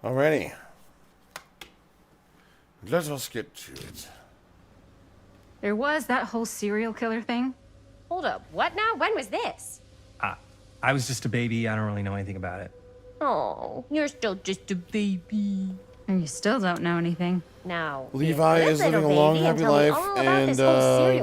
Alrighty. Let us get to it. There was that whole serial killer thing. Hold up, what now? When was this? I was just a baby. I don't really know anything about it. Oh, you're still just a baby. And you still don't know anything. Now, Levi is living a long, happy life and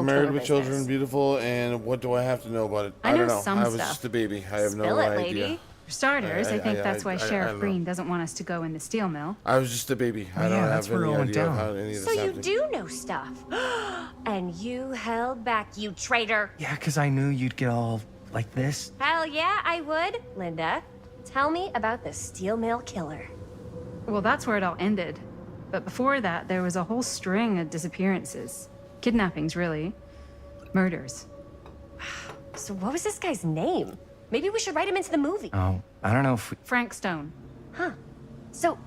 married with children, beautiful. And what do I have to know about it? I don't know know. some I was stuff. just a baby. I have Spill no it, idea. lady. For starters, I think that's why I Sheriff don't Green know. doesn't want us to go in the steel mill. I was just a baby. I Oh, don't yeah, that's have where it any all went idea of down. how any of this So you happened. do know stuff. And you held back, you traitor. Yeah, because I knew you'd get all like this. Hell yeah, I would. Linda, tell me about the steel mill killer. Well, that's where it all ended. But before that, there was a whole string of disappearances. Kidnappings, really. Murders. So what was this guy's name? Maybe we should write him into the movie. Oh, I don't know if we... Frank Stone. Huh. So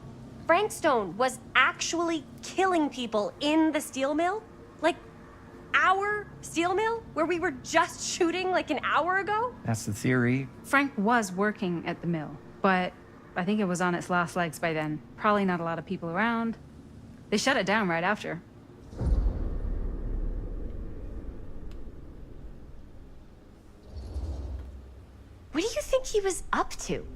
Frank Stone was actually killing people in the steel mill? Like our steel mill? Where we were just shooting like an hour ago? That's the theory. Frank was working at the mill, but I think it was on its last legs by then. Probably not a lot of people around. They shut it down right after. What do you think he was up to?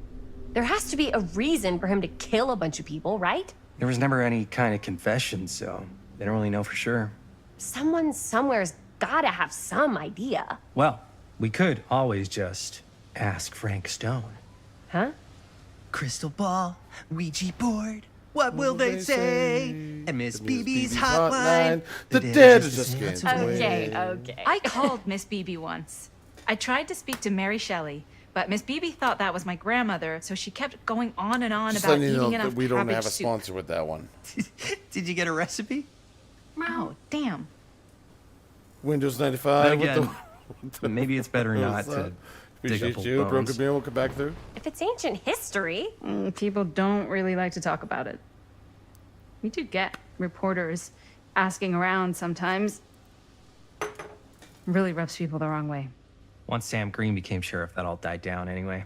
There has to be a reason for him to kill a bunch of people, right? There was never any kind of confession, so they don't really know for sure. Someone somewhere's gotta have some idea. Well, we could always just ask Frank Stone. Huh? Crystal ball, Ouija board. What will they say? And Miss BB's hotline. The dead is just getting Okay, okay. I called Miss Beebe once. I tried to speak to Mary Shelley, but Miss Beebe thought that was my grandmother, so she kept going on and on Just about letting you know eating enough that we don't cabbage have a soup. sponsor with that one. Did you get a recipe? Oh, damn. Windows 95. Again, what the maybe it's better not to dig up Appreciate old you. bones. Broken Beer will come back through. If it's ancient history, People don't really like to talk about it. We do get reporters asking around sometimes. Really rubs people the wrong way. Once Sam Green became sheriff, that all died down anyway.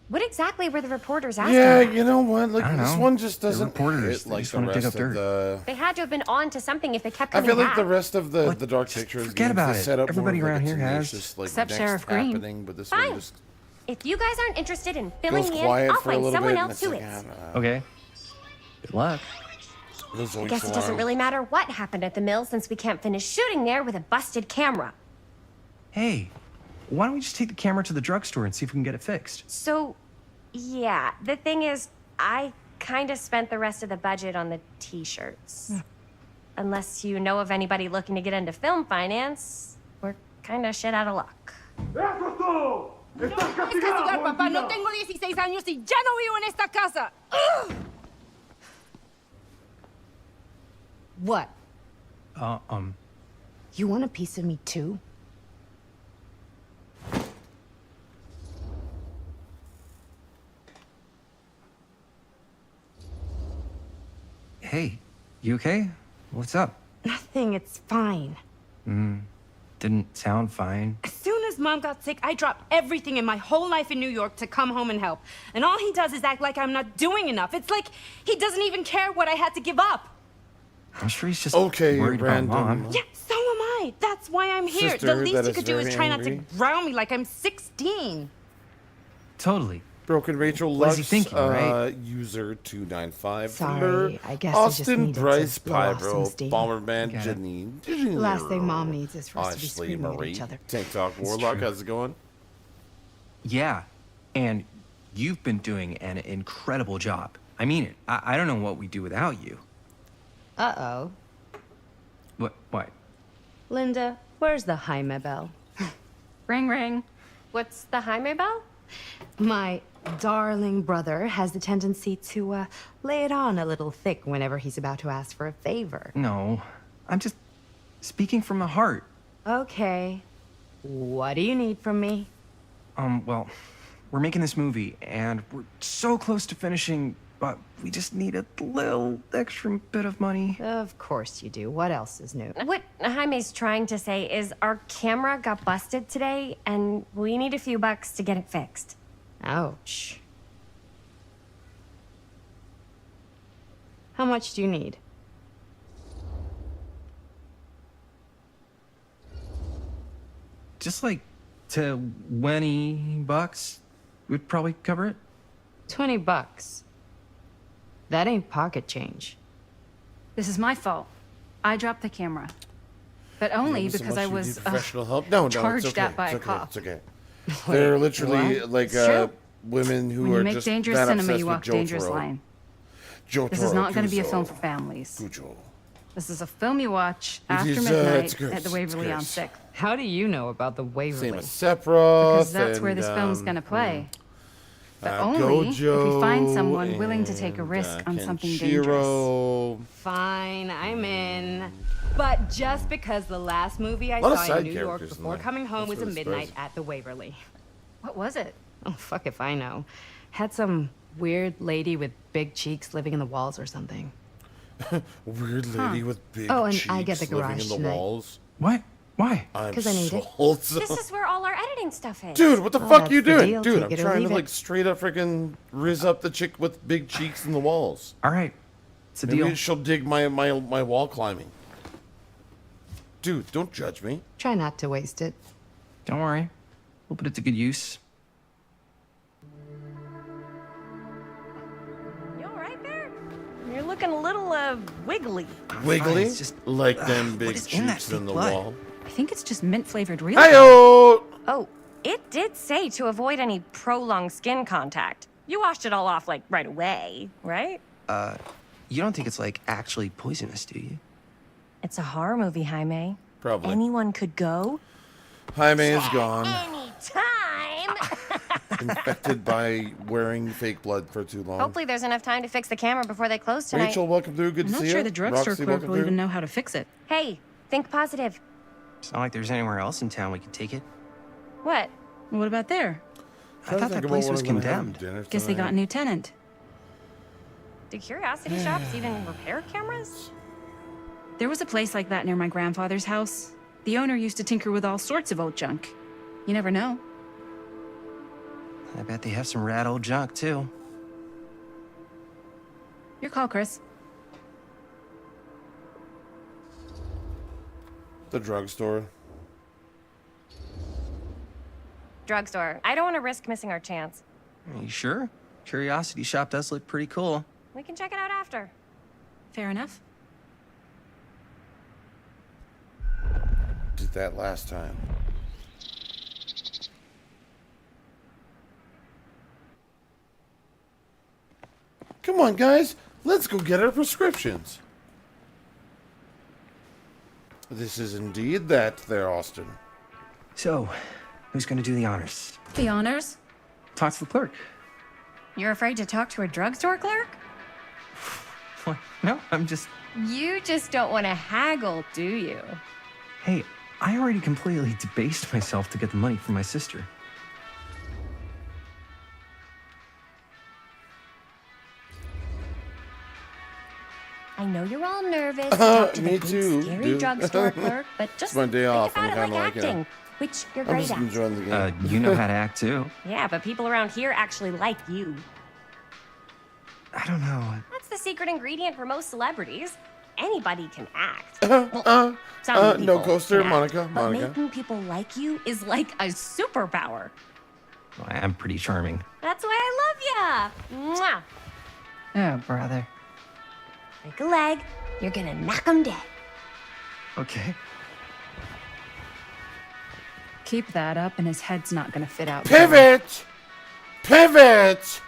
what exactly were the reporters asking Yeah, about? you know what? Like I don't this know. one just They're doesn't reporters. hit They like just the wanna dig rest up of dirt. the. They had to have been on to something if they kept I coming feel like back. the rest of the What? Dark Just Pictures forget games, about they it. set up Everybody more of, around like, a here has. tenacious, like, Except next Sheriff Green. happening, but this Fine. one just If you guys aren't interested in filling goes me in, quiet I'll for a find little someone bit. and else it's who like, is. Okay. Good luck. I guess it doesn't really matter what happened at the mill since we can't finish shooting there with a busted camera. Hey, why don't we just take the camera to the drugstore and see if we can get it fixed? So, yeah, the thing is, I kind of spent the rest of the budget on the t-shirts. Unless you know of anybody looking to get into film finance, we're kind of shit out of luck. Es castigar, papá. No tengo 16 años y ya no vivo en esta casa. Ugh. What? You want a piece of me too? Hey, you okay? What's up? Nothing, it's fine. Didn't sound fine. As soon as Mom got sick, I dropped everything in my whole life in New York to come home and help. And all he does is act like I'm not doing enough. It's like he doesn't even care what I had to give up. I'm sure he's just Okay, worried about random. Mom. Yeah, so am I. That's why I'm here. Sister The least that you is could do is very try not angry. to ground me like I'm 16. Totally. Broken Rachel What is he Lux, thinking, right? user 295. Sorry, I guess I just Austin needed to Bryce blow off some Pyro, steam. Bomberman Got it. Janine. The last thing Mom needs is for us to be Ashley screaming at Marie. each other. Tank Talk Warlock, true. how's it going? Yeah, and you've been doing an incredible job. I mean it. I don't know what we'd do without you. Uh-oh. What? Linda, where's the Jaime bell? Ring, ring. What's the Jaime bell? My darling brother has the tendency to lay it on a little thick whenever he's about to ask for a favor. No, I'm just speaking from the heart. Okay. What do you need from me? Well, we're making this movie, and we're so close to finishing but we just need a little extra bit of money. Of course you do. What else is new? What Jaime's trying to say is our camera got busted today, and we need a few bucks to get it fixed. Ouch. How much do you need? Just like $20 would probably cover it. $20. That ain't pocket change. This is my fault. I dropped the camera. But only You know so because much I you was need professional help. No, charged it's okay. at by it's a okay. cop. It's okay. They're literally like true. women who When you are make just dangerous that cinema, obsessed you with walk dangerous Jotaro. line. Jotaro This is not going to be a Kuzo. film for families. Kujo. This is a film you watch It after is, midnight it's gross, at the it's Waverly on gross. 6th. How do you know about the Same Waverly? as Sephiroth. Because that's where this and, film's going to play. But only Gojo if we find someone willing to take a and, risk on something dangerous. Kenshiro. Fine, I'm in. But just because the last movie I Lot of saw side in New York characters in before there. coming home That's was a really midnight surprising. at the Waverly. What was it? Oh, fuck if I know. Had some weird lady with big cheeks living in the walls or something. Weird lady with big Oh, and cheeks I get the living garage in the tonight. walls. What? Why? I'm 'Cause I need it. sold. This is where all our editing stuff is. Dude, what the Oh, fuck that's you the doing? deal. Dude, Take I'm it or trying to leave like it. straight up freaking riz up the chick with big cheeks in the walls. All right, it's a Maybe deal. she'll dig my wall climbing. Dude, don't judge me. Try not to waste it. Don't worry, we'll put it to good use. You all right there? You're looking a little, wiggly. Wiggly, it's just- like them what big is in that cheeks fake in the blood? wall. I think it's just mint flavored real. Hi-yo! Oh, it did say to avoid any prolonged skin contact. You washed it all off, like, right away, right? You don't think it's like actually poisonous, do you? It's a horror movie, Jaime. Probably. Anyone could go. Jaime is gone. Anytime! Infected by wearing fake blood for too long. Hopefully there's enough time to fix the camera before they close tonight. Rachel, welcome through. Good I'm to not see sure you. the drugstore Roxy, clerk welcome will through. even know how to fix it. Hey, think positive. It's not like there's anywhere else in town we could take it. What? What about there? I thought that place was condemned. Guess they got a new tenant. Do curiosity shops even repair cameras? There was a place like that near my grandfather's house. The owner used to tinker with all sorts of old junk. You never know. I bet they have some rad old junk, too. Your call, Chris. The drugstore. Drugstore. I don't want to risk missing our chance. Are you sure? Curiosity shop does look pretty cool. We can check it out after. Fair enough. Did that last time. Come on, guys. Let's go get our prescriptions. This is indeed that there, Austin. So, who's gonna do the honors? The honors? Talk to the clerk. You're afraid to talk to a drugstore clerk? What? No, I'm just... You just don't want to haggle, do you? Hey, I already completely debased myself to get the money from my sister. I know you're all nervous to talk to the me big, too, scary dude. drugstore clerk, but just my day think off, about I'm it like kinda like, acting, which you're I'm great just at. enjoying the game. You know how to act, too. Yeah, but people around here actually like you. I don't know. That's the secret ingredient for most celebrities. Anybody can act. Well, some no people coaster, can act, Monica, but Monica. making people like you is like a superpower. Well, I'm pretty charming. That's why I love ya. Mwah. Oh, brother. Break a leg, you're gonna knock 'em dead. Okay. Keep that up and his head's not gonna fit out. Pivot! Pivot!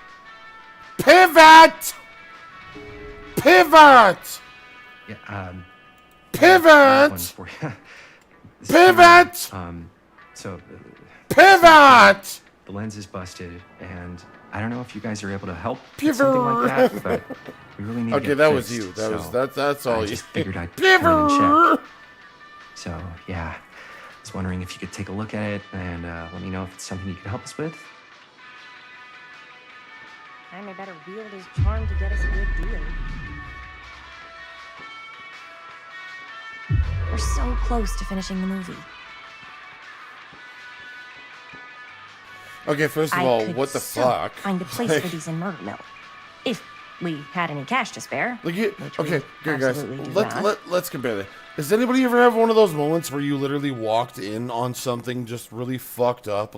Pivot! Pivot! Yeah, Pivot! one for you. This is Pivot! So, Pivot! the lens is busted, and I don't know if you guys are able to help with Pivot! something like that, but we really need to Okay, get that was fixed, you. That was so that's all I you. just figured I'd come in and Pivot! check. So, yeah, I was wondering if you could take a look at it and let me know if it's something you could help us with. Jaime better wield his charm to get us a good deal. We're so close to finishing the movie. Okay, first of all, what the fuck? Find a place for these in Murder Mill. If we had any cash to spare. Like which we okay, good guys. absolutely do not. Let's compare that. Does anybody ever have one of those moments where you literally walked in on something just really fucked up,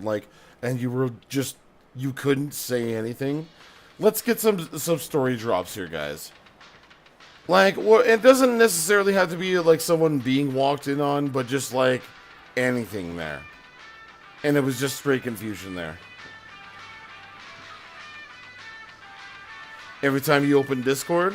and you couldn't say anything? Let's get some story drops here, guys. Like, well, it doesn't necessarily have to be like someone being walked in on, but just like anything there. And it was just straight confusion there. Every time you open Discord.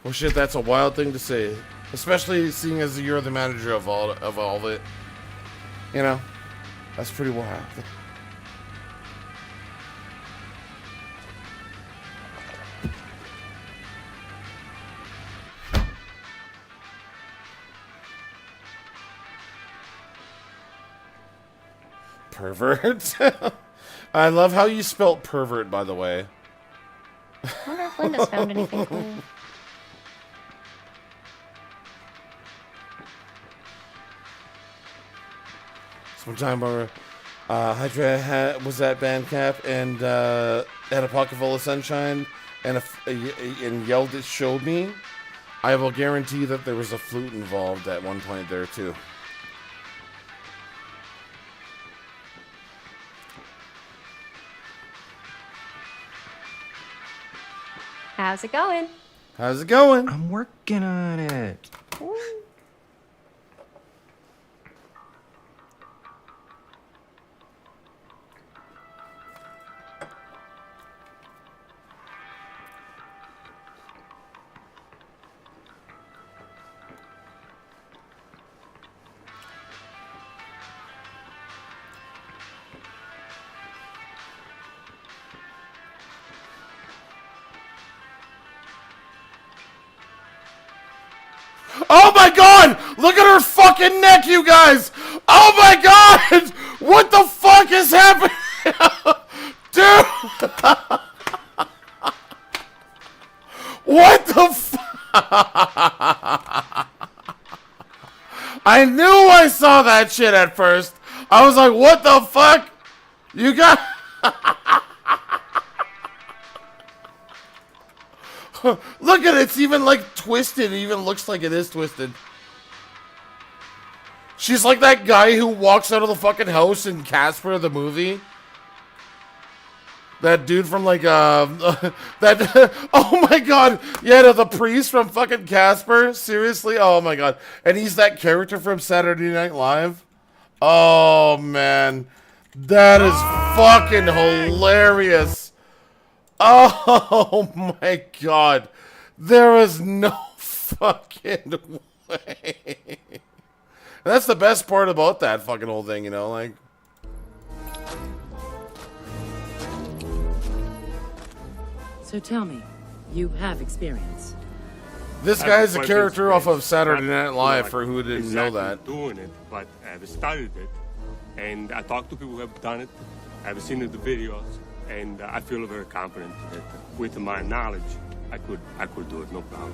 Well, shit, that's a wild thing to say. Especially seeing as you're the manager of all of it. You know? That's pretty wild. Pervert? I love how you spelt pervert, by the way. I wonder if Linda's found anything cool. Sometime where Hydra was at band camp and had a pocket full of sunshine and yelled it showed me. I will guarantee that there was a flute involved at one point there too. How's it going? How's it going? I'm working on it. Oh my god! Look at her fucking neck, you guys! Oh my god! What the fuck is happening? Dude! What the fuck? I knew I saw that shit at first. I was like, what the fuck? You got... Look at it, it's even like twisted. It even looks like it is twisted. She's like that guy who walks out of the fucking house in Casper the movie. That dude from like oh my god. Yeah, the priest from fucking Casper. Seriously? Oh my god. And he's that character from Saturday Night Live. Oh man. That is fucking hilarious. Oh my god. There is no fucking way. And that's the best part about that fucking whole thing, you know, like. So tell me, you have experience. This guy is a character off of Saturday Night Live for who didn't know that. Doing it, but I've studied it, and I talked to people who have done it. I've seen the videos. And I feel very confident that with my knowledge, I could do it, no problem.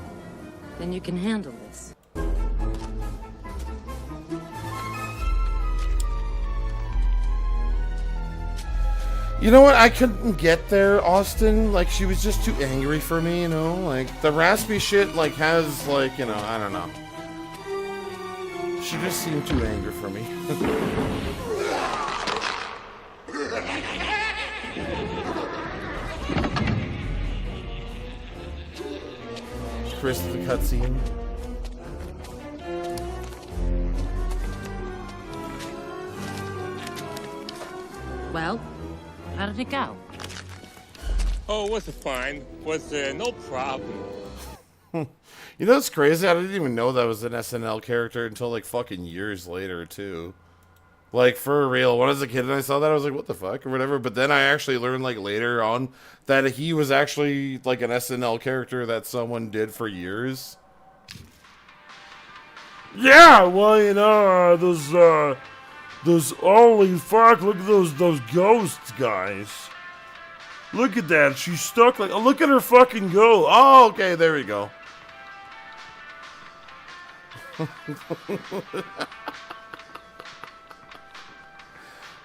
Then you can handle this. You know what? I couldn't get there, Austin. Like, she was just too angry for me, you know? Like, the raspy shit, like, has, like, you know, I don't know. She just seemed too angry for me. Chris, the cutscene. Well, how did it go? Oh, it was fine. Was no problem. You know what's crazy? I didn't even know that was an SNL character until like fucking years later, too. Like, for real. When I was a kid and I saw that, I was like, what the fuck? Or whatever. But then I actually learned, like, later on that he was actually, like, an SNL character that someone did for years. Yeah, well, you know, those, holy fuck, look at those ghosts, guys. Look at that, she's stuck like, look at her fucking go. Oh, okay, there we go.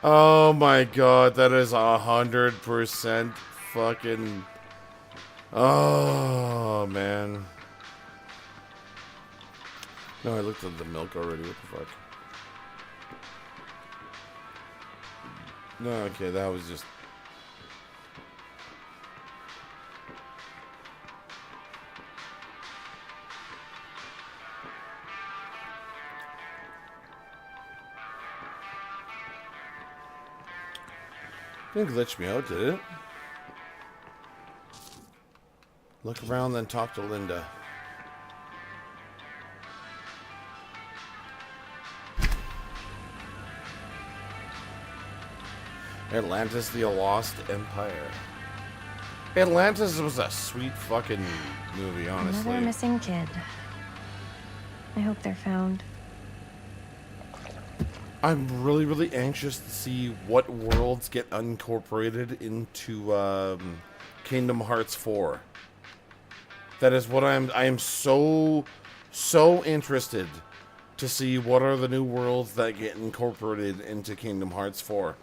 Oh my god, that is 100% fucking... Oh, man. No, I looked at the milk already, what the fuck? No, okay, that was just... Didn't glitch me out, did it? Look around, then talk to Linda. Atlantis, the Lost Empire. Atlantis was a sweet fucking movie, honestly. Another missing kid. I hope they're found. I'm really, really anxious to see what worlds get incorporated into Kingdom Hearts 4. That is what I am so interested to see what are the new worlds that get incorporated into Kingdom Hearts 4.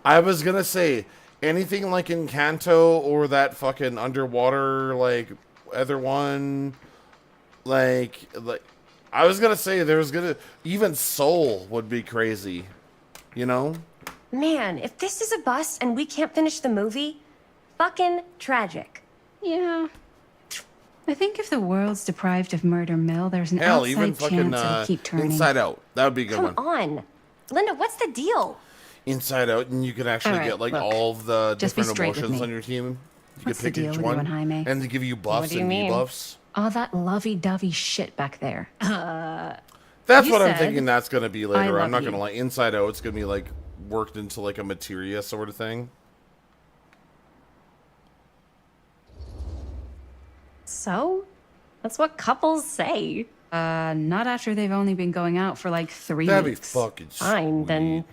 I was gonna say anything like Encanto or that fucking underwater like other one, like I was gonna say there was gonna even Soul would be crazy, you know? Man, if this is a bust and we can't finish the movie, fucking tragic. Yeah. I think if the world's deprived of Murder Mill, there's an Hell, outside even fucking chance it'll keep turning. Inside Out. That would be a good Come one. on. Linda, what's the deal? Inside Out, and you can actually All right, get like look, all of the just be different straight with emotions me. on your team. You What's can pick the deal each with you one, and Jaime? and they give you buffs do you and mean? debuffs. All that lovey-dovey shit back there. That's You what I'm said, thinking that's going to be later. "I I'm not love going to you." lie. Inside Out, it's going to be like worked into like a materia sort of thing. So? That's what couples say. Not after they've only been going out for like 3 That'd be weeks. fucking Fine, sweet. then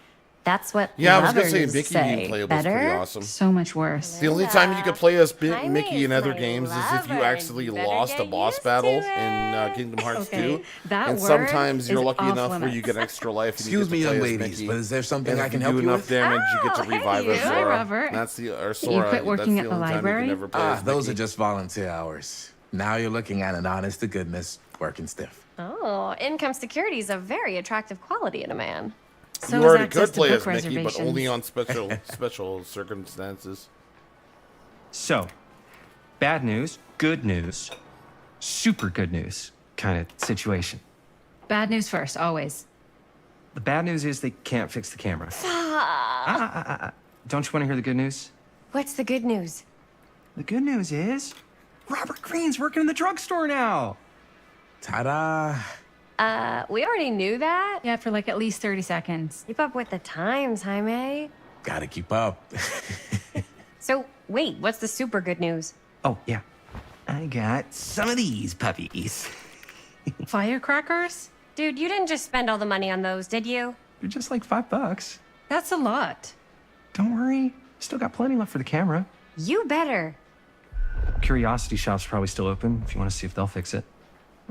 that's what Yeah, I was going to lovers say Mickey say. being playable is pretty Better? awesome. So much worse. The only time you could play as Jaime Mickey in is other my games is if you lover, actually and you better lost a get boss used battle to in it. Kingdom Hearts Okay, 2. that And word sometimes you're is lucky off enough where limits. you get extra life and you Excuse get me, to play young as ladies, Mickey. but is there something And I if can you help do you enough with? damage, you get to Oh, hey, revive you. a Hi, Sora. Robert. And that's the or You Sora. quit working that's at the the only time you can library? ever play as Those are Mickey. just volunteer hours. Now you're looking at an honest to goodness working stiff. Oh, income security is a very attractive quality in a man. So You is already access could to play book as Mickey, but reservations. only on special circumstances. So, bad news, good news, super good news kind of situation. Bad news first, always. The bad news is they can't fix the camera. Don't you want to hear the good news? What's the good news? The good news is Robert Greene's working in the drugstore now. Ta-da! We already knew that. Yeah, for like at least 30 seconds. Keep up with the times, Jaime. Gotta keep up. So, wait, what's the super good news? Oh, yeah. I got some of these puppies. Firecrackers? Dude, you didn't just spend all the money on those, did you? They're just like $5. That's a lot. Don't worry. Still got plenty left for the camera. You better. Curiosity Shop's probably still open if you want to see if they'll fix it.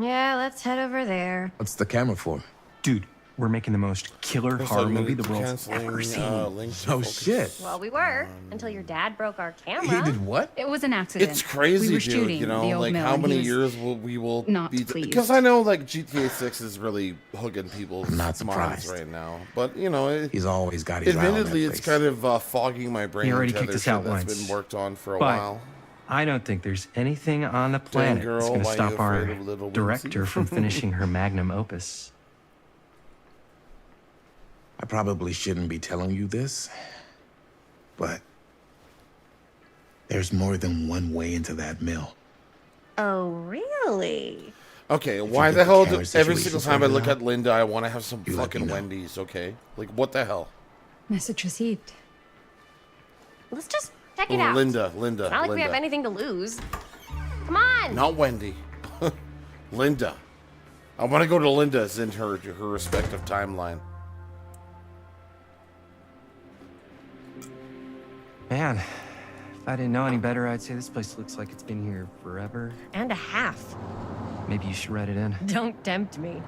Yeah, let's head over there. What's the camera for? Dude, we're making the most killer horror movie the world's ever seen. Oh, shit. Well, we were, until your dad broke our camera. He did what? It was an accident. It's crazy, we were dude. shooting You know, the old like mill how and many he was years we will not be pleased. because I know like GTA 6 is really hooking people's I'm not minds surprised. right now. But you know, He's always got his eye on that admittedly, it's place. kind of fogging my brain. He already to kicked other us shit out that's once. been worked on for a But while. I don't think there's anything on the planet girl, that's going to why you stop our afraid of little director Wincy? from finishing her magnum opus. I probably shouldn't be telling you this, but there's more than one way into that mill. Oh, really? Okay, If why you the get hell camera every situation single time I sorted look out, at Linda, I want to have some you let me fucking know. Wendy's, okay? Like, what the hell? Message received. Let's just check it out. Linda. It's not like we have anything to lose. Come on. Not Wendy. Linda. I want to go to Linda's in her respective timeline. Man, if I didn't know any better, I'd say this place looks like it's been here forever. And a half. Maybe you should write it in. Don't tempt me.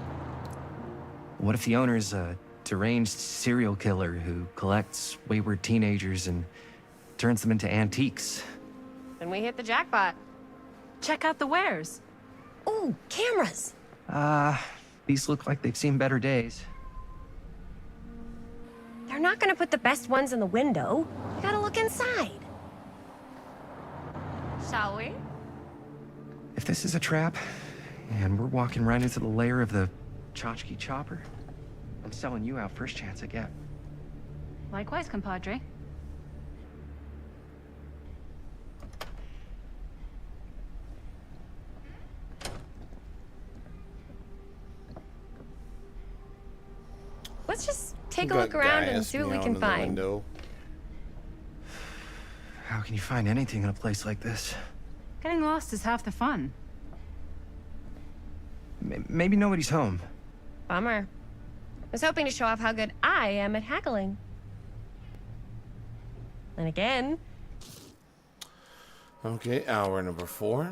What if the owner's a deranged serial killer who collects wayward teenagers and turns them into antiques? Then we hit the jackpot. Check out the wares. Ooh, cameras. These look like they've seen better days. They're not gonna put the best ones in the window. You gotta look inside. Shall we? If this is a trap, and we're walking right into the lair of the tchotchke chopper, I'm selling you out first chance I get. Likewise, compadre. Let's just take a look around and see what we can find. How can you find anything in a place like this? Getting lost is half the fun. Maybe nobody's home. Bummer. I was hoping to show off how good I am at haggling. And again. Okay, hour number 4.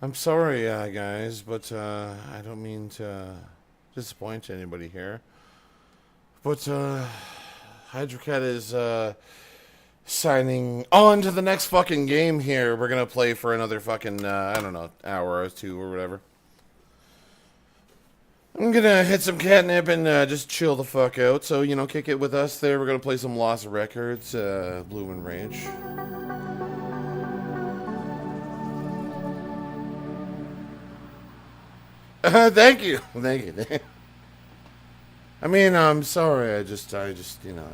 I'm sorry, guys, but I don't mean to disappoint anybody here. But Hydra Cat is signing on to the next fucking game here. We're gonna play for another fucking I don't know, hour or 2 or whatever. I'm gonna hit some catnip and just chill the fuck out. So, you know, kick it with us there. We're gonna play some Lost Records, Bloom Rage. Thank you. Thank you. I mean, I'm sorry. I just, you know,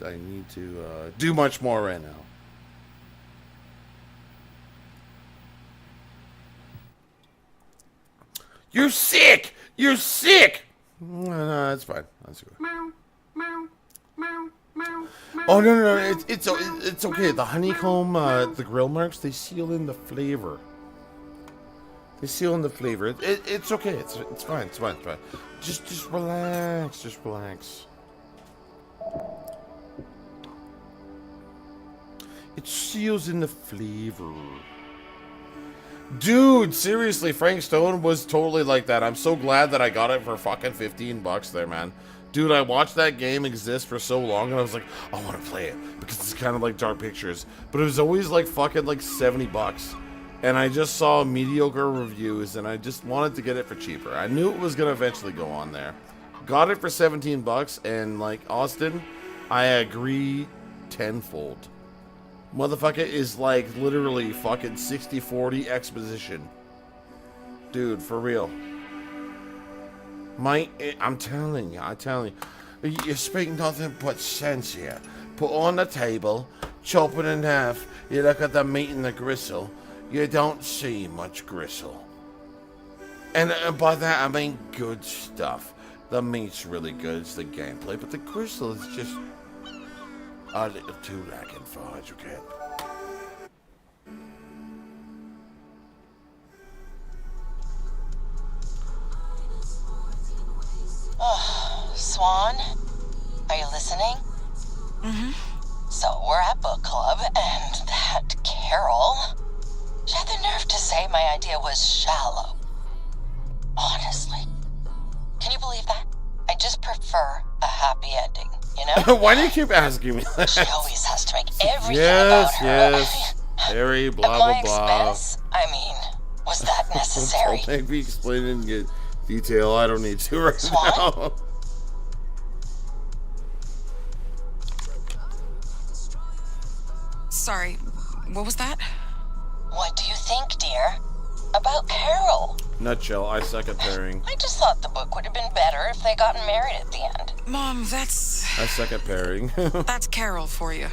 I need to do much more right now. You're sick. You're sick. No, that's fine. That's good. Oh no, it's okay. The honeycomb, the grill marks, they seal in the flavor. They seal in the flavor. It's okay. It's fine. It's fine. It's fine. Just relax. Just relax. It seals in the flavor. Dude, seriously, Frank Stone was totally like that. I'm so glad that I got it for fucking $15 there, man. Dude, I watched that game exist for so long, and I was like, I want to play it because it's kind of like Dark Pictures, but it was always like fucking like $70. And I just saw mediocre reviews, and I just wanted to get it for cheaper. I knew it was going to eventually go on there. Got it for $17, and like Austin, I agree tenfold. Motherfucker is like literally fucking 60-40 exposition. Dude, for real. I'm telling you. You speak nothing but sense here. Put on the table, chop it in half, you look at the meat and the gristle. You don't see much gristle. And by that I mean good stuff. The meat's really good, it's the gameplay, but the gristle is just a little too lacking for Hydra Cat. Oh, Swan, are you listening? Mm-hmm. So we're at book club, and that Carol, she had the nerve to say my idea was shallow. Honestly. Can you believe that? I just prefer a happy ending, you know? Why do you keep asking me that? She always has to make everything about her. Yes. Harry, blah, At my blah, blah. expense? I mean, was that necessary? Don't make me explain it in detail. I don't need to right Swan? now. Sorry, what was that? What do you think, dear? About Carol? Nutshell, I suck at pairing. I just thought the book would have been better if they gotten married at the end. Mom, that's... I suck at pairing. that's Carol for you.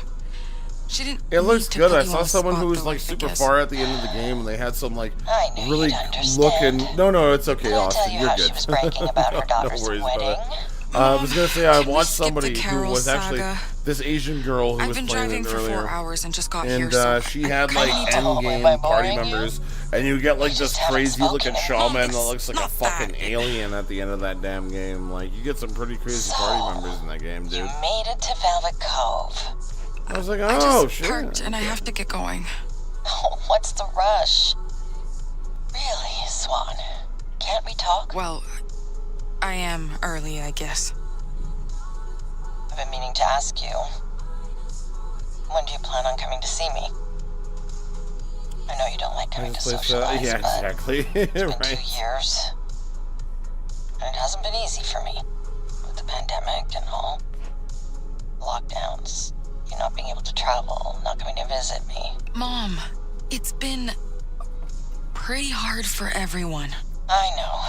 She didn't. It looks need to good. put I you saw on the someone spot, who was though, like I super guess. far at the end of the game, and they had some like I knew really you'd understand. looking. No, it's okay, Did I Austin. tell you You're how good. she was bragging about her No daughter's worries about wedding? it. I was gonna say I Can we watched skip the somebody who Carol was actually saga? this Asian girl who I've was been playing driving it for earlier. 4 hours and just got And here, so she I had like kinda need to- Oh, end am I game party boring you? members, and you get like You this just haven't crazy looking spoken in shaman that months. looks like a Not fucking that. alien at the end of that damn game. Like you get some pretty crazy So, party members in that game, You dude. made it to Velvet Cove. I was like, I oh just shit. parked and I have to get going. Oh, what's the rush? Really, Swan? Can't we talk? Well, I am early, I guess. I've been meaning to ask you. When do you plan on coming to see me? I know you don't like coming to socialize, yeah, but exactly. it's been Right. 2 years. And it hasn't been easy for me. With the pandemic and all. Lockdowns. You not being able to travel, not coming to visit me. Mom, it's been pretty hard for everyone. I know.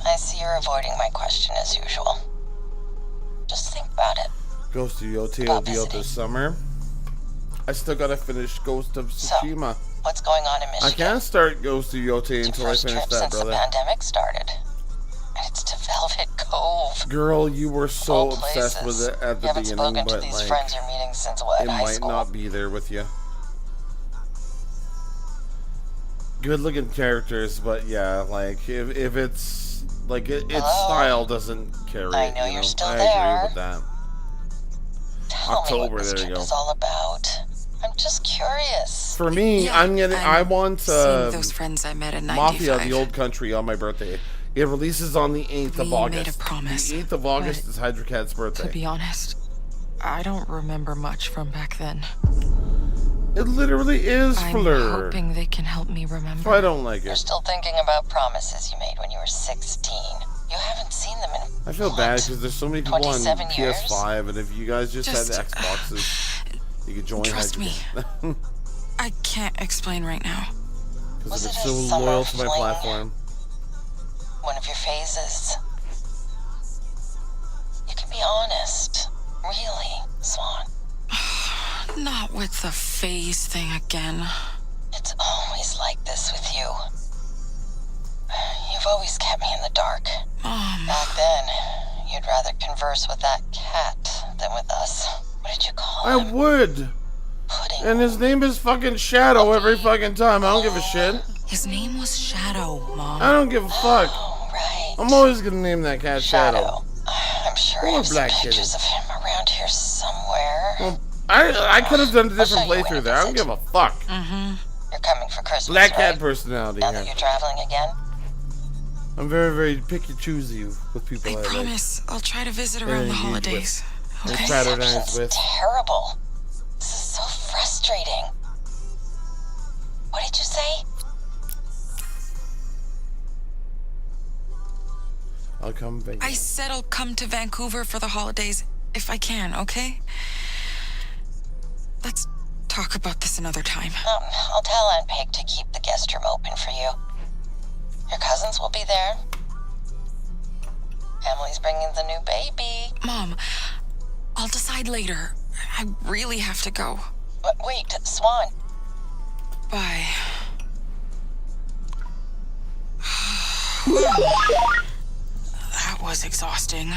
I see you're avoiding my question as usual. Just think about it. Ghost of Yotei will be out this summer. I still gotta finish Ghost of Tsushima. What's going on in I Michigan? can't start Ghost of Yotei until I First finish trip that, since brother. the pandemic started. And it's to Velvet Cove. Girl, you were so All obsessed with places. it at You the haven't beginning, spoken to but these like, friends you're meeting since what, it high might school? not be there with you. Good looking characters, but yeah, like if it's like its Hello? style doesn't carry I it, know you you're still I there. agree with that. Tell October, me what this there you trip go. is all about. I'm just curious. For me, Yeah, I want seeing those friends I met in 95. Mafia: The Old Country on my birthday. It releases on the 8th of We August. made a promise, The 8th of August but is Hydra Cat's birthday. To be honest, I don't remember much from back then. It literally is I'm Fleur. hoping they can help me remember. So I don't like You're it. still thinking about promises you made when you were 16. You haven't seen them in I feel bad because there's so many people on 27 years? PS5, and if you guys just Just, had Xboxes, you could join trust Hydra me. Cat. I can't explain right now. Because Was if it it's a so summer loyal to my fling? platform. one of your phases. You can be honest. Really, Swan. Not with the phase thing again. It's always like this with you. You've always kept me in the dark. Back then, you'd rather converse with that cat than with us. What did you call I him? would. And his name is fucking Shadow every fucking time. I don't give a shit. His name was Shadow, Mom. I don't give a fuck. I'm always gonna name that cat Shadow. I'm sure Or I have some Black Kitty. pictures of him around here somewhere. Well, I could have done a different playthrough there. I don't give a fuck. You're coming for Christmas, Black right? Cat personality. Now Yeah. that you're traveling again? I'm very, very picky choosy with people I like. Promise, I'll try to visit And around the engage holidays. with. Okay? And fraternize with. Terrible. This is so frustrating. What did you say? I'll come back. I said I'll come to Vancouver for the holidays if I can, okay? Let's talk about this another time. I'll tell Aunt Peg to keep the guest room open for you. Your cousins will be there. Emily's bringing the new baby. Mom, I'll decide later. I really have to go. But wait, Swan. Bye. That was exhausting.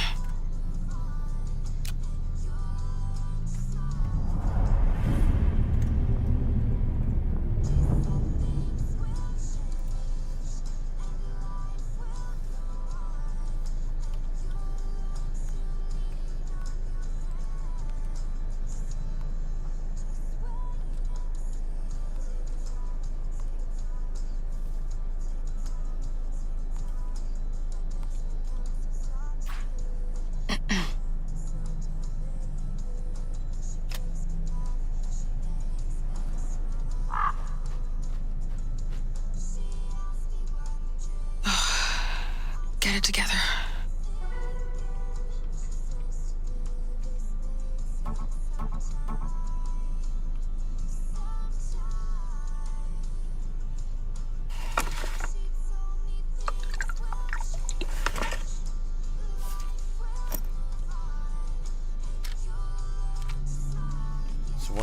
Get it together.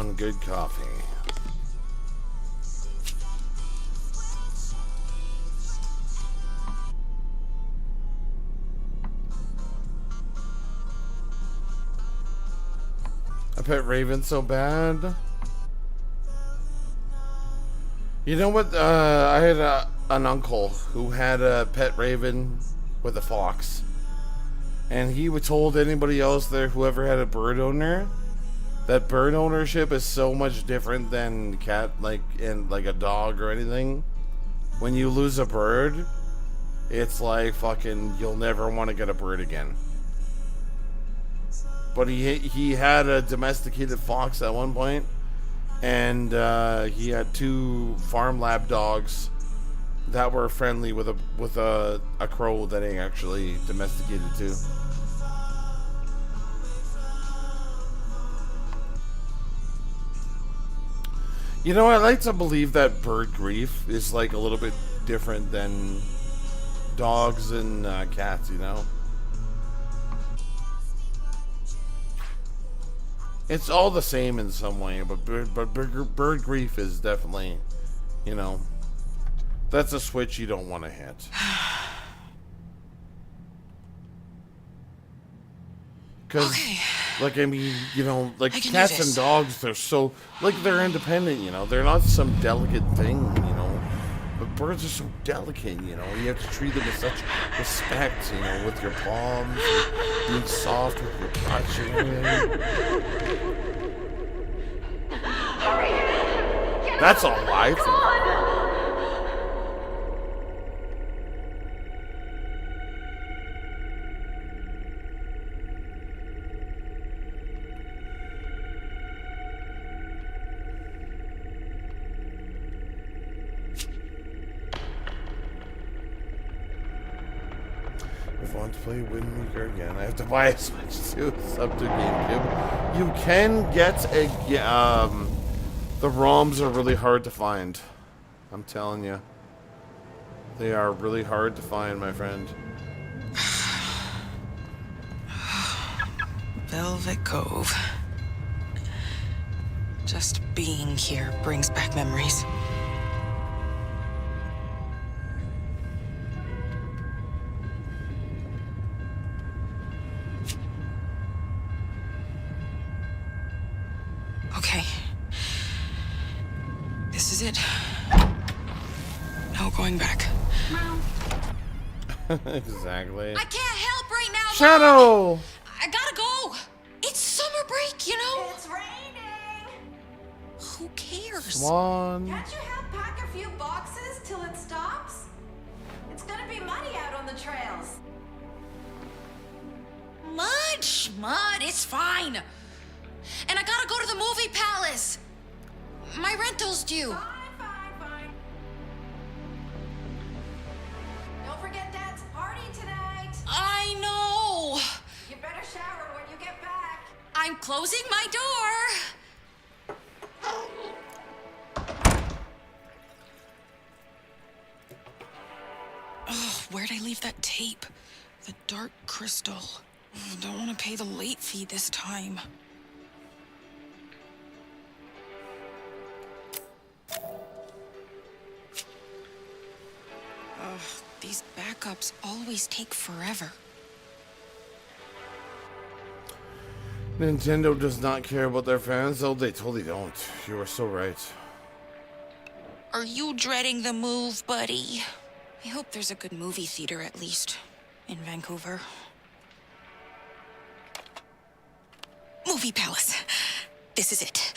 one good coffee. I pet Raven so bad. You know what? I had an uncle who had a pet raven with a fox. And he told anybody else there, whoever had a bird owner, that bird ownership is so much different than cat, like a dog or anything. When you lose a bird, it's like fucking, you'll never want to get a bird again. But he had a domesticated fox at one point, and he had 2 farm lab dogs that were friendly with a crow that he actually domesticated too. You know, I like to believe that bird grief is like a little bit different than dogs and cats, you know? It's all the same in some way, but bird grief is definitely, you know, that's a switch you don't want to hit. Because, like, I mean, you know, like cats and dogs, they're so, like, they're independent, you know, they're not some delicate thing, you know, but birds are so delicate, you know, you have to treat them with such respect, you know, with your palms, and being soft with your touch and everything. That's all I think. If I want to play Wind Waker again, I have to buy a Switch too. It's up to GameCube. You can get a the ROMs are really hard to find. I'm telling you, they are really hard to find, my friend. Velvet Cove. Just being here brings back memories. Okay. This is it. No going back. Exactly. I can't help right now, Shadow! Mom. I gotta go. It's summer break, you know? It's raining. Who cares? Swan. Can't you help pack a few boxes till it stops? It's gonna be muddy out on the trails. Mud, it's fine. And I gotta go to the movie palace. My rental's due. Fine. Don't forget Dad's party tonight. I know. You better shower when you get back. I'm closing my door. Oh, where'd I leave that tape? The Dark Crystal. Don't want to pay the late fee this time. Ugh, these backups always take forever. Nintendo does not care about their fans, though they totally don't. You are so right. Are you dreading the move, buddy? I hope there's a good movie theater at least in Vancouver. Movie Palace. This is it.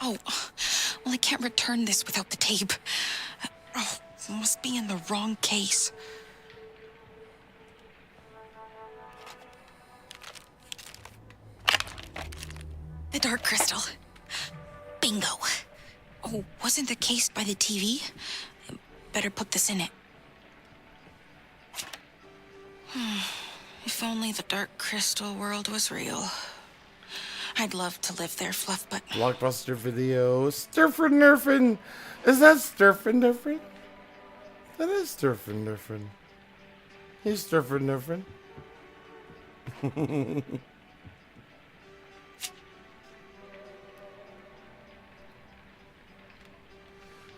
Oh, well, I can't return this without the tape. Oh, it must be in the wrong case. The Dark Crystal. Bingo. Oh, wasn't the case by the TV? Better put this in it. If only the Dark Crystal world was real. I'd love to live there, Fluff, but... Blockbuster Video. Sturfin' Nerfin'. Is that Sturfin' Nerfin'? That is Sturfin' Nerfin'. He's Sturfin' Nerfin'.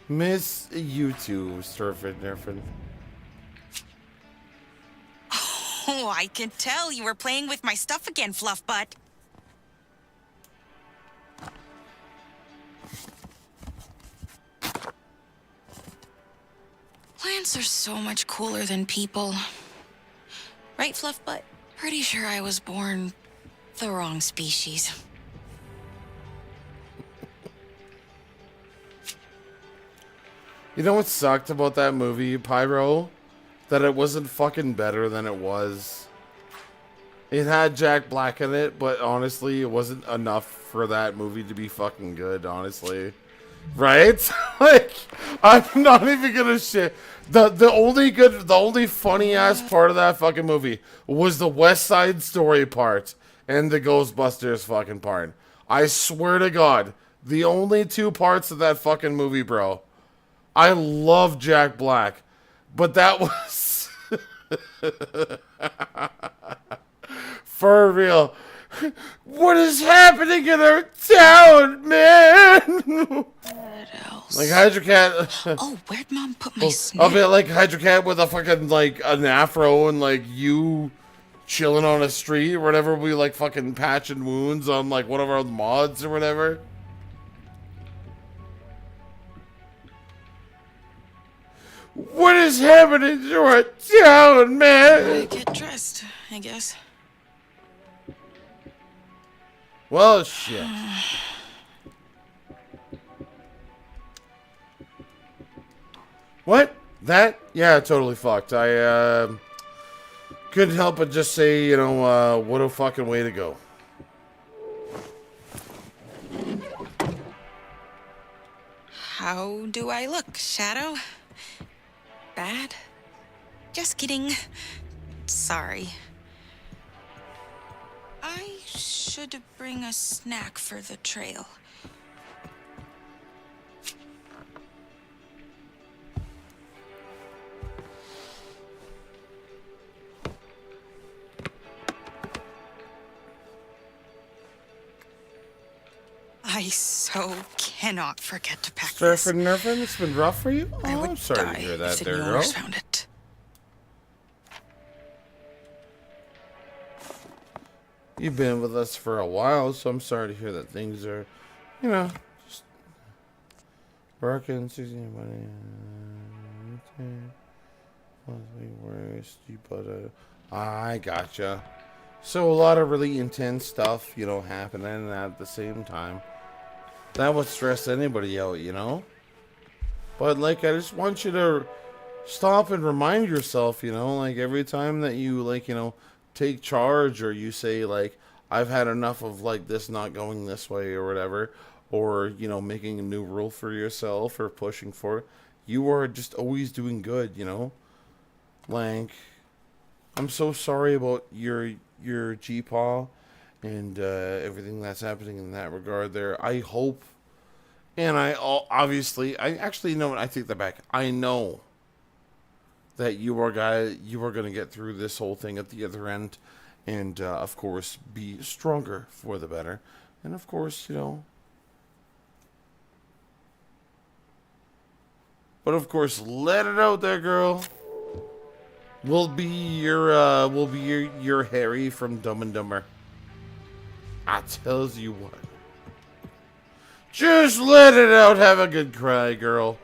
Miss you too, Surfing Nerfing. Oh, I can tell you were playing with my stuff again, Fluff Butt. Plants are so much cooler than people. Right, Fluff Butt? Pretty sure I was born the wrong species. You know what sucked about that movie, Pyro? That it wasn't fucking better than it was. It had Jack Black in it, but honestly, it wasn't enough for that movie to be fucking good, honestly. Right? Like, I'm not even gonna shit. The only funny ass part of that fucking movie was the West Side Story part and the Ghostbusters fucking part. I swear to God, the only two parts of that fucking movie, bro. I love Jack Black, but that was for real. What is happening in our town, man? Like Hydra Cat. Oh, where'd Mom put my I'll be like Hydra Cat with a fucking like an afro and like you chilling on a street or whatever. We like fucking patching wounds on like one of our mods or whatever. What is happening to our town, man? Get dressed, I guess. Well, shit. What? That? Yeah, totally fucked. I couldn't help but just say, you know, what a fucking way to go. How do I look, Shadow? Bad? Just kidding. Sorry. I should bring a snack for the trail. I so cannot forget to pack this. Surfing Nerfing, it's been rough for you? Oh, I'm sorry to hear that there, girl. Found it. You've been with us for a while, so I'm sorry to hear that things are, you know, just working. 16 money. Worst, but I gotcha. So a lot of really intense stuff, you know, happening at the same time. That would stress anybody out, you know. But like, I just want you to stop and remind yourself, you know, like every time that you like, you know, take charge or you say like, I've had enough of like this not going this way or whatever, or, you know, making a new rule for yourself or pushing for it, you are just always doing good, you know. Like, I'm so sorry about your G-Paw and everything that's happening in that regard there. I hope, and I actually, you know what, I take that back. I know that you are going to get through this whole thing at the other end, and of course be stronger for the better, and of course, you know, but of course, let it out there, girl. We'll be your Harry from Dumb and Dumber. I tells you what. Just let it out. Have a good cry, girl.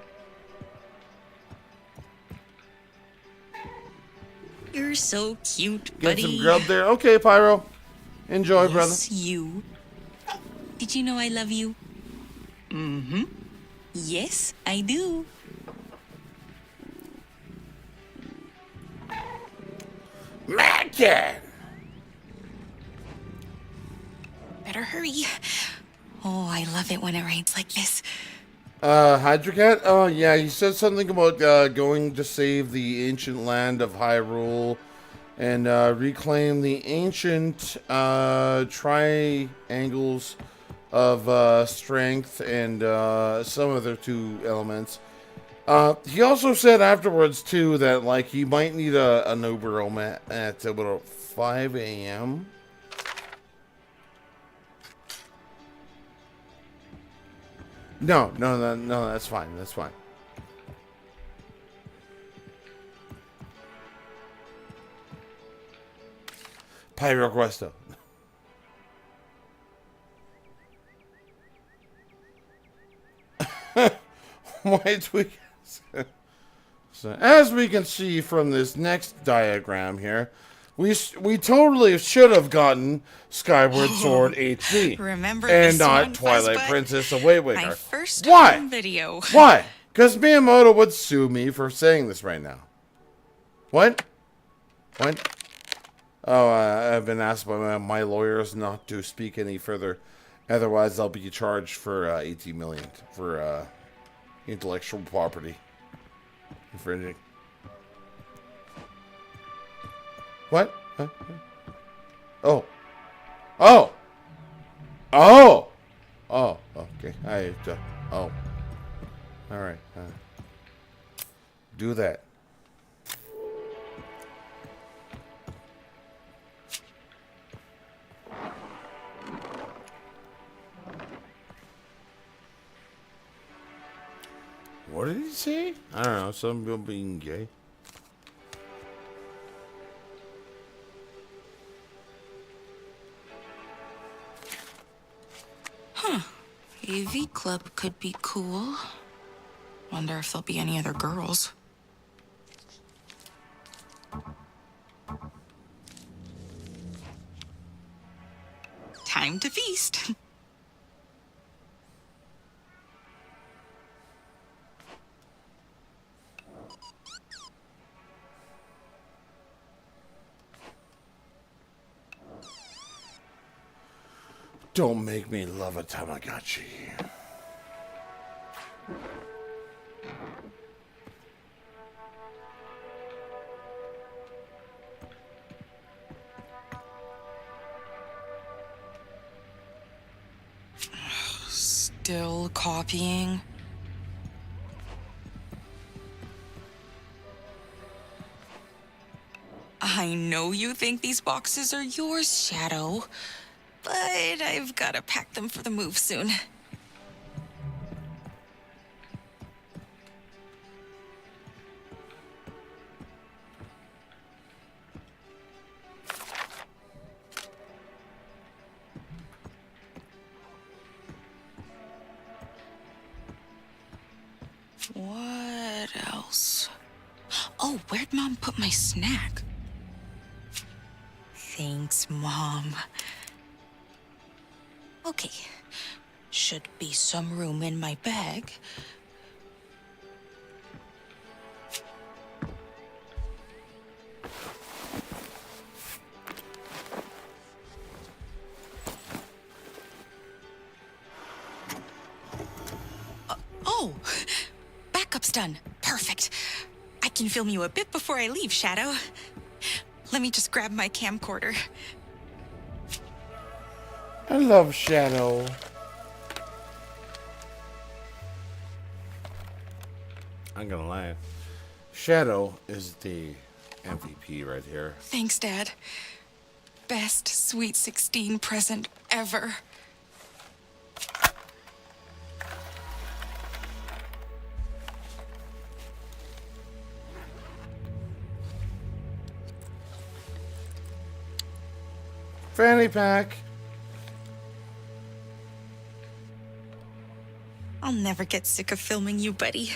You're so cute, Get buddy. some grub there. Okay, Pyro. Enjoy, yes, brother. You. Did you know I love you? Mm-hmm. Yes, I do. Mackin! Better hurry. Oh, I love it when it rains like this. Hydra Cat? Oh, yeah, you said something about going to save the ancient land of Hyrule and reclaim the ancient triangles of strength and some other two elements. He also said afterwards too that like he might need an Uber home at about 5 a.m. No, that's fine. That's fine. Pyro Questo. White we So as we can see from this next diagram here, we totally should have gotten Skyward Sword HD. Remember and this not one, Twilight Fuzzbutt? Princess Awaywaker. My first Why? home video. Why? Because Miyamoto would sue me for saying this right now. What? What? Oh, I've been asked by my lawyers not to speak any further. Otherwise, I'll be charged for 18 million for intellectual property infringing. What? Huh? Oh. Oh. Oh. Oh. Okay. Oh. All right. Do that. What did he say? I don't know. Some people being gay. Huh. AV Club could be cool. Wonder if there'll be any other girls. Time to feast. Don't make me love a Tamagotchi. Still copying. I know you think these boxes are yours, Shadow, but I've gotta pack them for the move soon. What else? Oh, where'd Mom put my snack? Thanks, Mom. Okay. Should be some room in my bag. Oh! Backup's done. Perfect. I can film you a bit before I leave, Shadow. Let me just grab my camcorder. I love Shadow. I'm gonna lie. Shadow is the MVP right here. Thanks, Dad. Best Sweet 16 present ever. Fanny pack. I'll never get sick of filming you, buddy.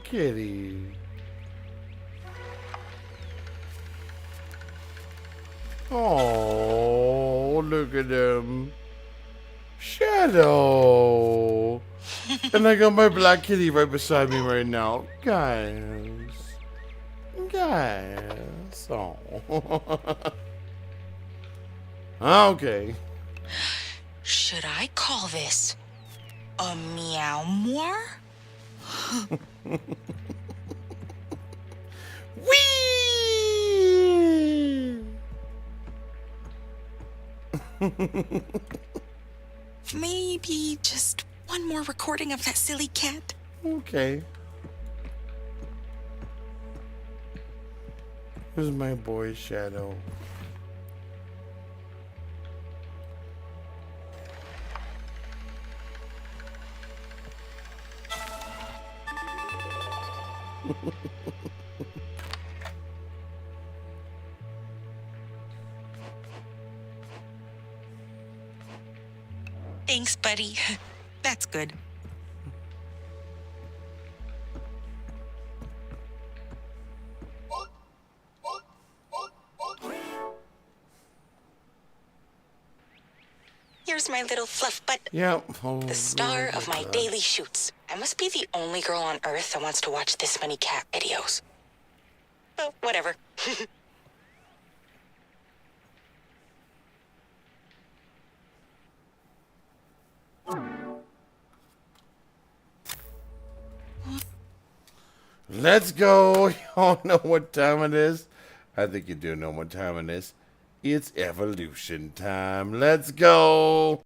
Kitty. Oh, look at him. Shadow. And I got my black kitty right beside me right now. Guys. Oh. Okay. Should I call this a meow more? Whee! Maybe just one more recording of that silly cat. Okay. Who's my boy Shadow? Thanks, buddy. That's good. Here's my little fluff butt. Yeah. The star of my daily shoots. I must be the only girl on Earth that wants to watch this many cat videos. Well, whatever. Let's go. Y'all know what time it is? I think you do know what time it is. It's evolution time. Let's go.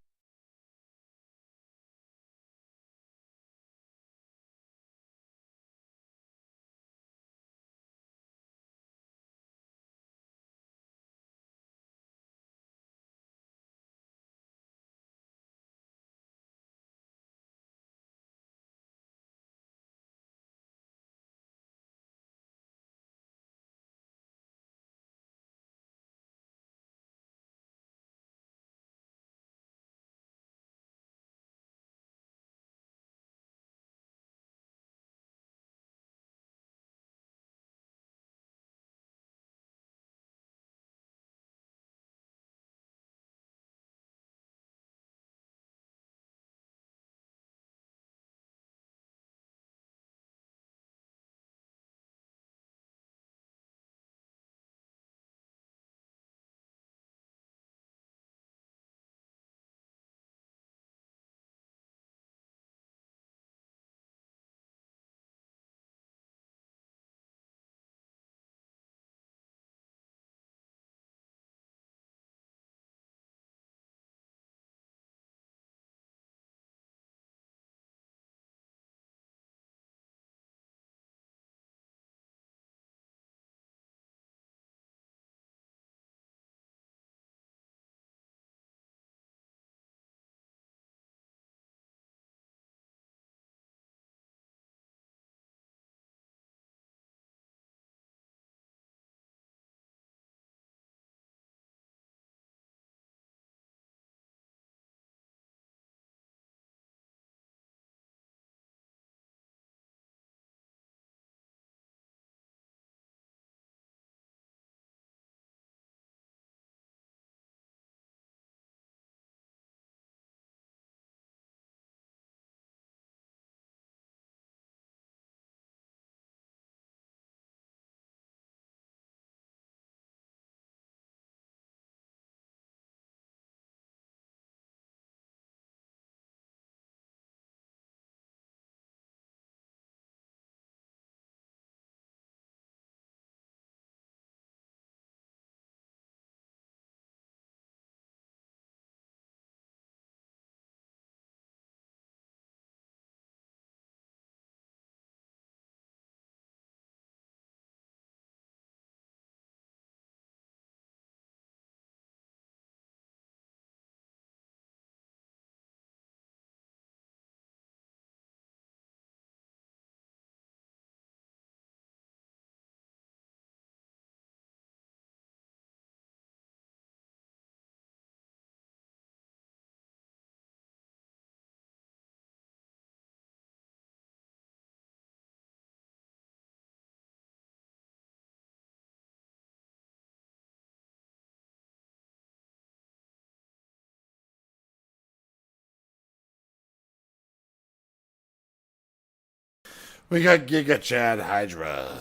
We got Giga Chad Hydra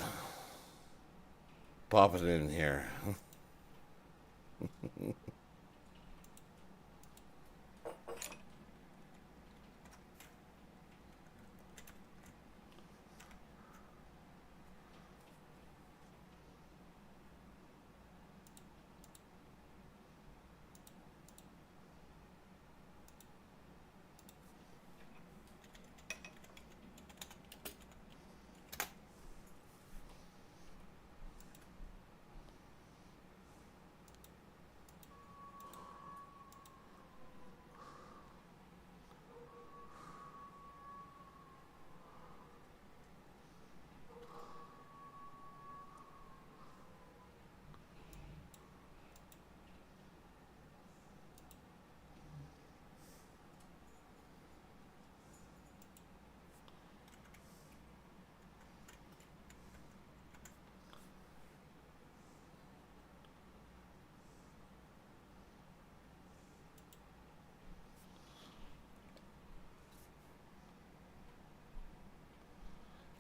popping in here.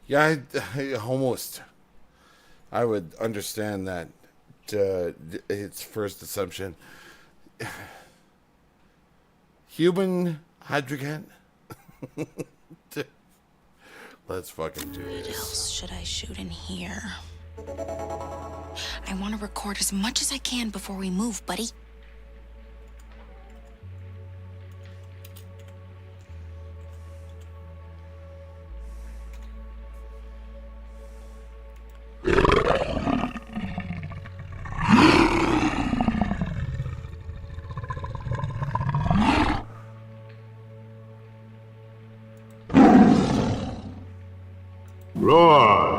Yeah, I almost. I would understand that. Its first assumption. Human Hydra Cat? Let's fucking do What this. else should I shoot in here? I want to record as much as I can before we move, buddy. Roar!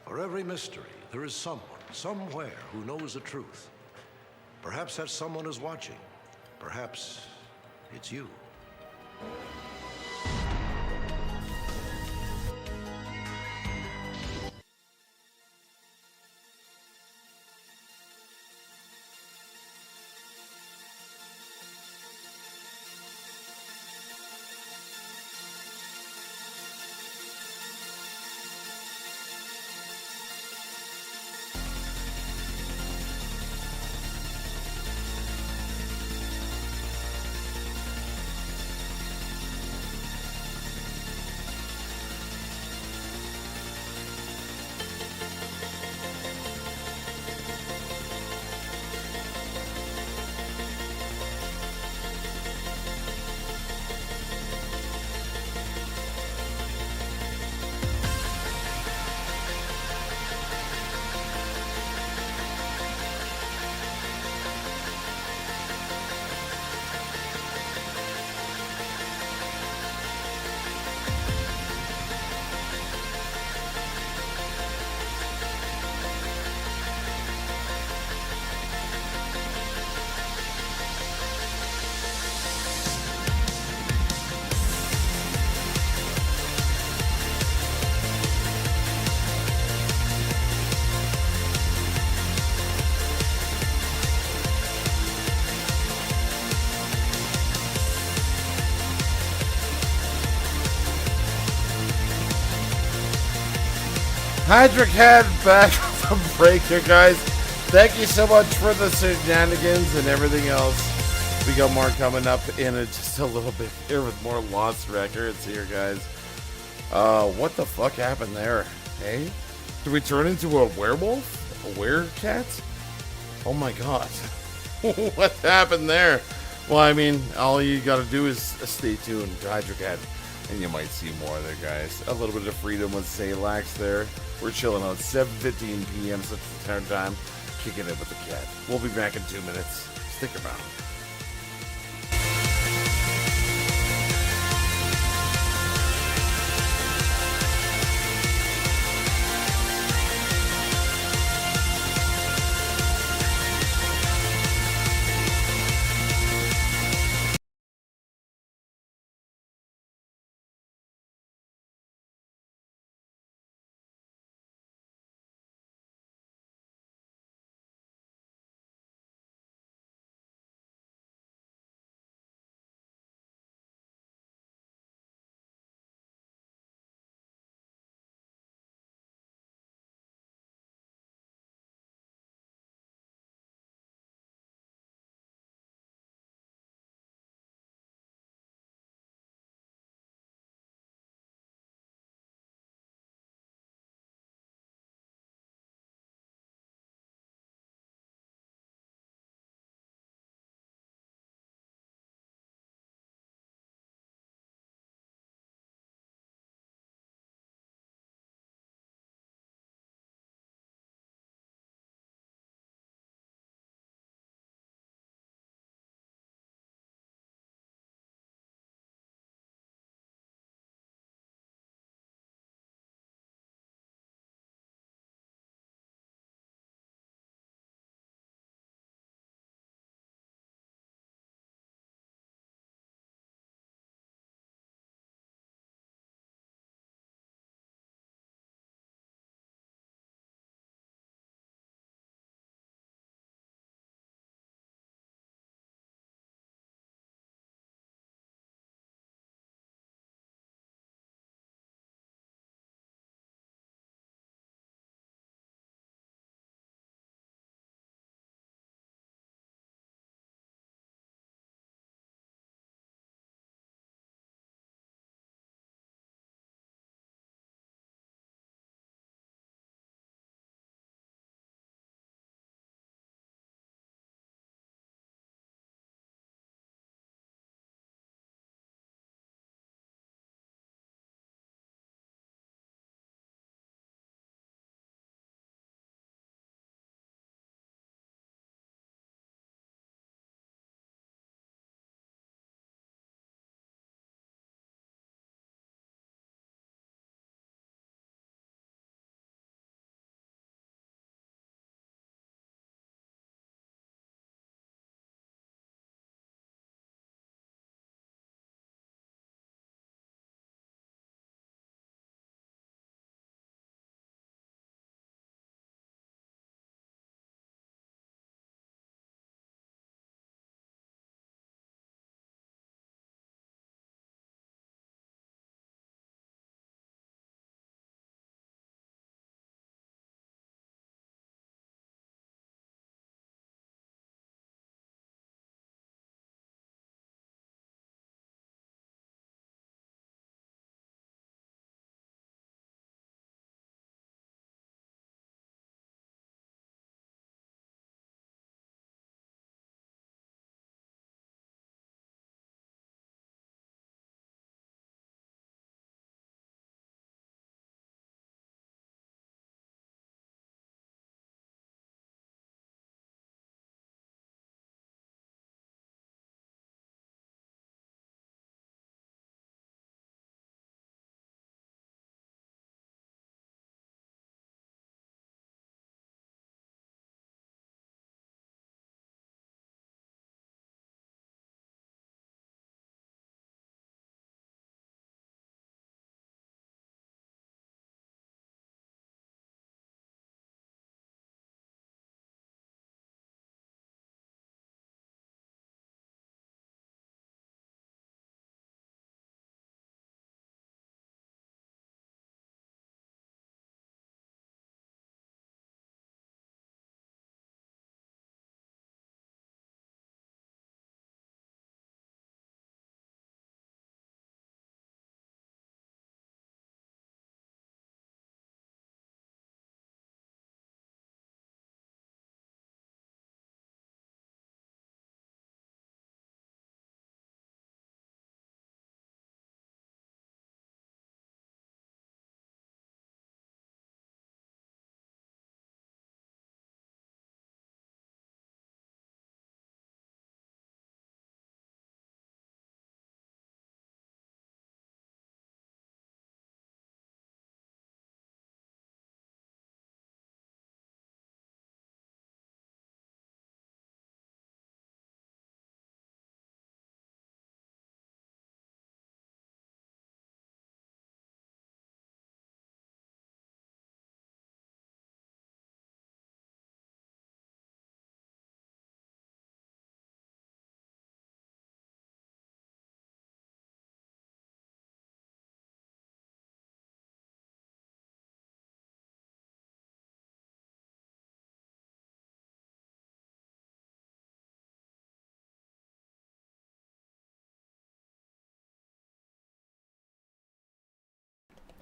For every mystery, there is someone, somewhere, who knows the truth. Perhaps that someone is watching. Perhaps it's you. Hydra Cat back from break here, guys. Thank you so much for the shenanigans and everything else. We got more coming up in just a little bit here with more Lost Records here, guys. What the fuck happened there? Hey? Did we turn into a werewolf? A werecat? Oh my god. What happened there? Well, I mean, all you gotta do is stay tuned to Hydra Cat, and you might see more of there, guys. A little bit of freedom with Zalax there. We're chilling out 7:15 p.m. Central Standard Time, kicking it with the cat. We'll be back in 2 minutes. Stick around.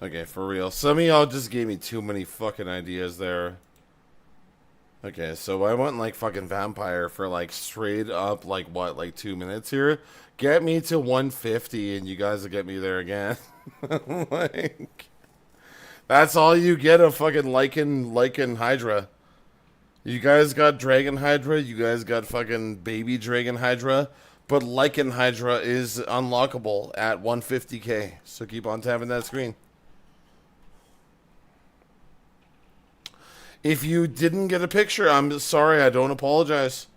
Okay, for real. Some of y'all just gave me too many fucking ideas there. Okay, so I went like fucking vampire for like straight up like what, like 2 minutes here? Get me to 150 and you guys will get me there again. Like, that's all you get of fucking Lycan Hydra. You guys got Dragon Hydra, you guys got fucking baby Dragon Hydra, but Lycan Hydra is unlockable at 150k. So keep on tapping that screen. If you didn't get a picture, I'm sorry, I don't apologize.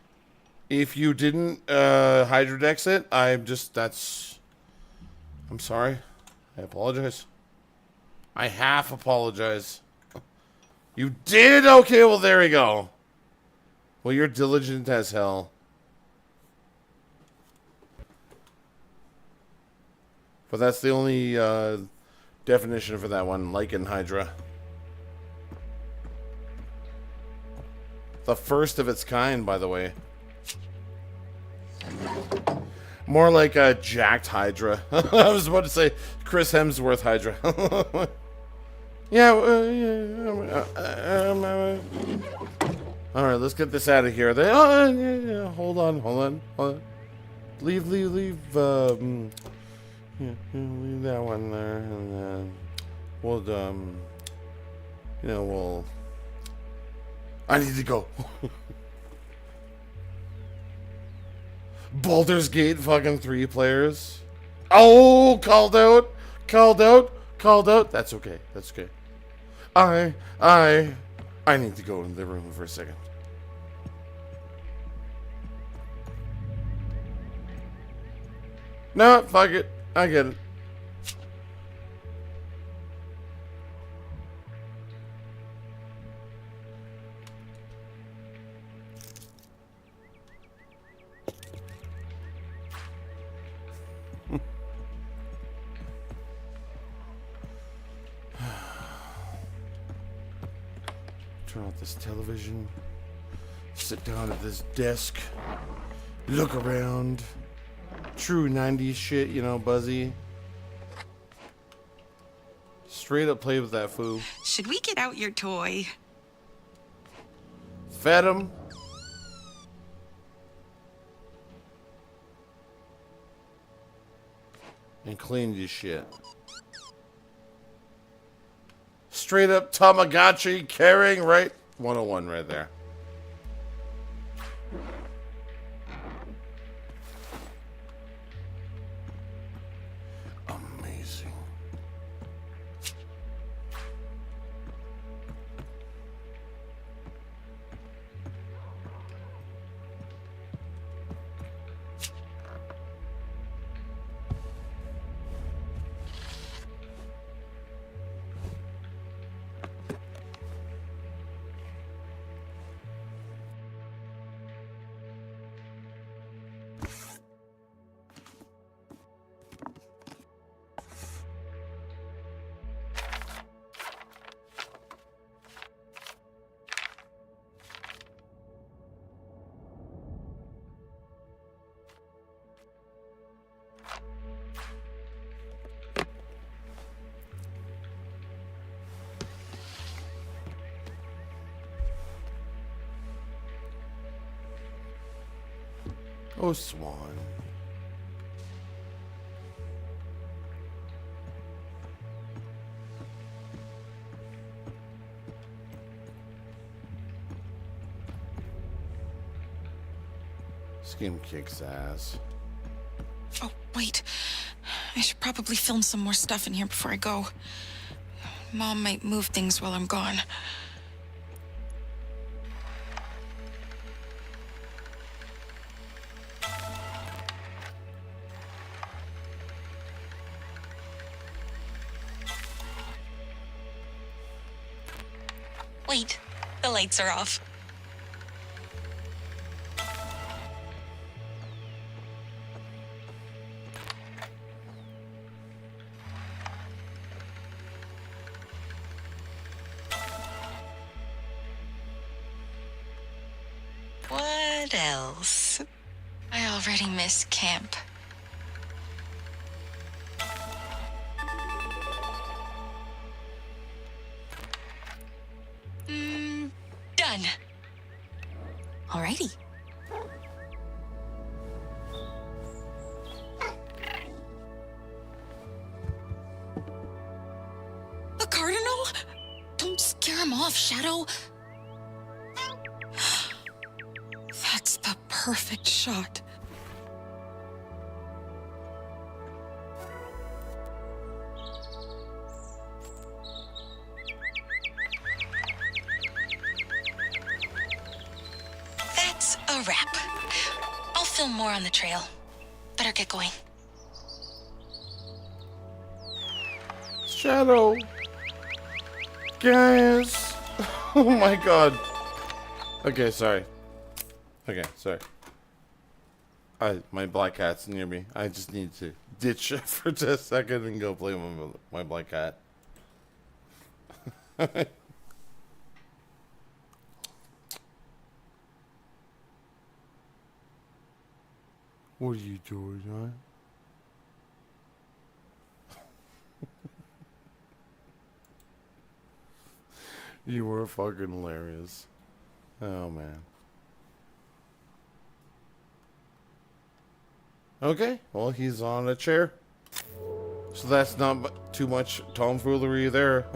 If you didn't Hydra Dex it, I'm sorry. I apologize. I half apologize. You did? Okay, well there we go. Well, you're diligent as hell. But that's the only definition for that one, Lycan Hydra. The first of its kind, by the way. More like a jacked Hydra. I was about to say Chris Hemsworth Hydra. Yeah. All right, let's get this out of here. Yeah, hold on. Leave. Leave that one there, and then we'll. I need to go. Baldur's Gate fucking 3 players. Oh, called out. That's okay. I need to go in the room for a second. No, fuck it. I get it. Turn off this television. Sit down at this desk. Look around. True 90s shit, you know, Buzzy. Straight up play with that fool. Should we get out your toy? Fed him. And cleaned his shit. Straight up Tamagotchi carrying, right? 101 right there. Amazing. Oh, Swan. This game kicks ass. Oh, wait. I should probably film some more stuff in here before I go. Mom might move things while I'm gone. Wait, the lights are off. What else? I already miss camp. done. Alrighty. A cardinal? Don't scare him off, Shadow. That's the perfect shot. That's a wrap. I'll film more on the trail. Better get going. Shadow. Guys. Oh my god. Okay, sorry. Okay, sorry. My black cat's near me. I just need to ditch it for just a second and go play with my black cat. What are you doing, huh? You were fucking hilarious. Oh, man. Okay, well, he's on a chair. So that's not too much tomfoolery there.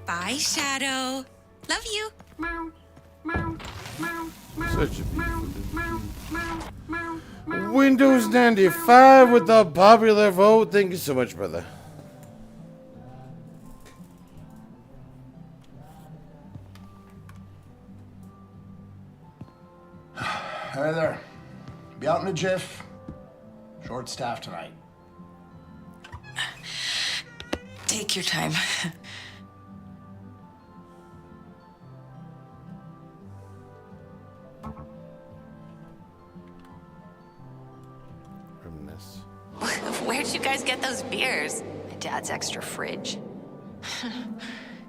Bye, Shadow. Love you. Such a Windows 95 with the popular vote. Thank you so much, brother. Hey there. Be out in a jiff. Short staff tonight. Take your time. Where'd you guys get those beers? My dad's extra fridge.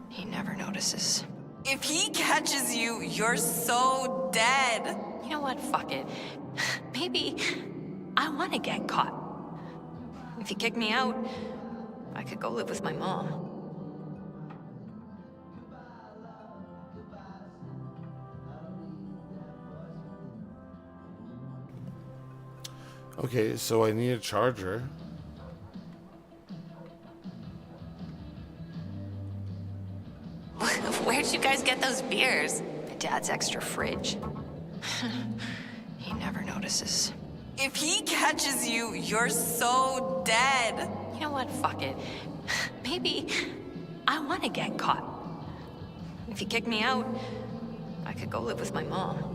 He never notices. If he catches you, you're so dead. You know what? Fuck it. Maybe I want to get caught. If you kick me out, I could go live with my mom. Okay, so I need a charger. Where'd you guys get those beers? My dad's extra fridge. He never notices. If he catches you, you're so dead. You know what? Fuck it. Maybe I want to get caught. If you kick me out, I could go live with my mom.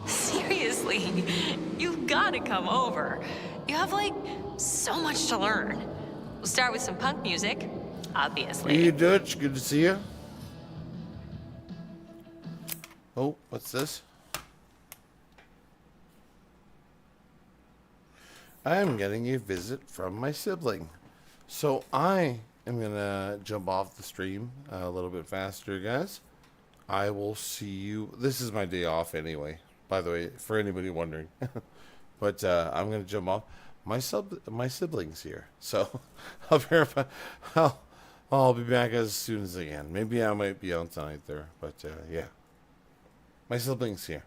Seriously, you've got to come over. You have, like, so much to learn. We'll start with some punk music, obviously. Hey, Dutch. Good to see you. Oh, what's this? I am getting a visit from my sibling. So I am going to jump off the stream a little bit faster, guys. I will see you. This is my day off anyway, by the way, for anybody wondering. But I'm going to jump off. My sibling's here. So I'll be back as soon as I can. Maybe I might be out tonight there. But yeah. My sibling's here.